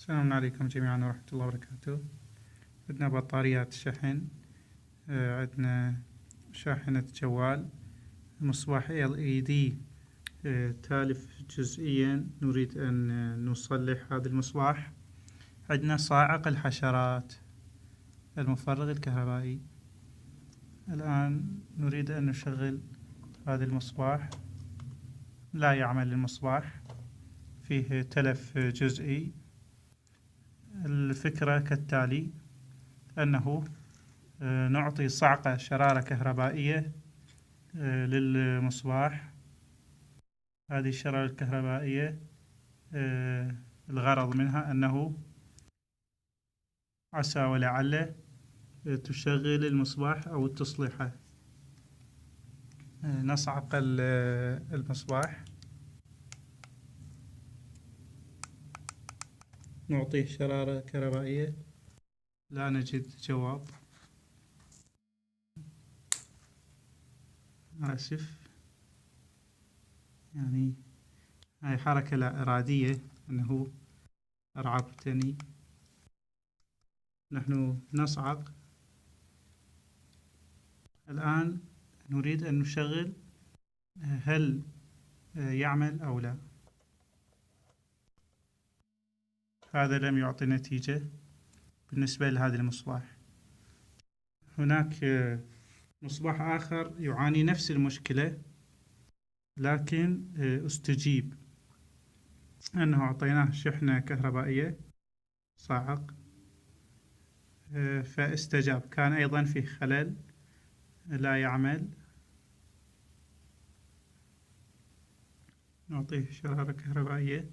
السلام عليكم جميعا ورحمة الله وبركاته. عندنا بطاريات شحن، عندنا شاحنة جوال، مصباح LED تالف جزئيا نريد أن نصلح هذا المصباح. عندنا صاعق الحشرات، المفرغ الكهربائي. الآن نريد أن نشغل هذا المصباح، لا يعمل المصباح، فيه تلف جزئي. الفكرة كالتالي: أنه نعطي صعقة شرارة كهربائية للمصباح. هذه الشرارة الكهربائية الغرض منها أنه عسى ولعل تشغل المصباح أو تصلحه. نصعق المصباح، نعطيه شرارة كهربائية، لا نجد جواب. آسف، يعني هاي حركة لا إرادية، أنه أرعبتني. نحن نصعق. الآن نريد أن نشغل، هل يعمل أو لا. هذا لم يعطي نتيجة بالنسبة لهذا المصباح. هناك مصباح آخر يعاني نفس المشكلة، لكن استجيب أنه أعطيناه شحنة كهربائية صاعق فاستجاب. كان أيضا فيه خلل، لا يعمل. نعطيه شرارة كهربائية،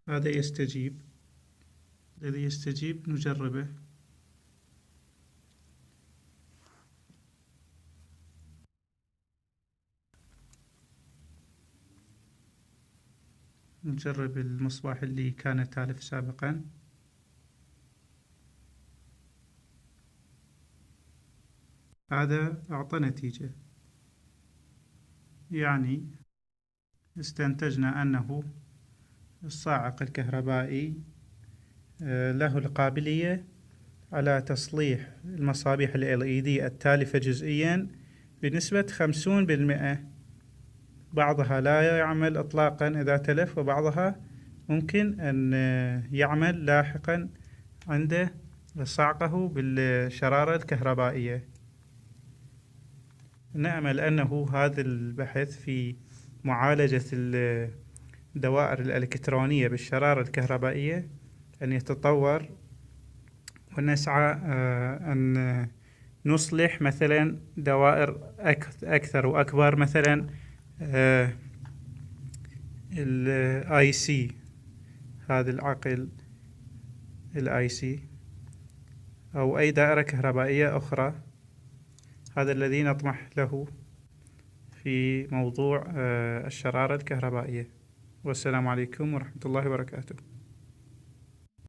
هذا يستجيب. الذي يستجيب نجربه. نجرب المصباح اللي كان تالف سابقا. هذا أعطى نتيجة، يعني استنتجنا أنه الصاعق الكهربائي له القابلية على تصليح المصابيح LED التالفة جزئيا بنسبة 50%. بعضها لا يعمل إطلاقا إذا تلف، وبعضها ممكن أن يعمل لاحقا عند صعقه بالشرارة الكهربائية. نأمل أنه هذا البحث في معالجة الدوائر الالكترونية بالشرارة الكهربائية أن يتطور، ونسعى أن نصلح مثلا دوائر أكثر وأكبر، مثلا IC، هذا العقل IC، أو أي دائرة كهربائية أخرى. هذا الذي نطمح له في موضوع الشرارة الكهربائية. والسلام عليكم ورحمة الله وبركاته.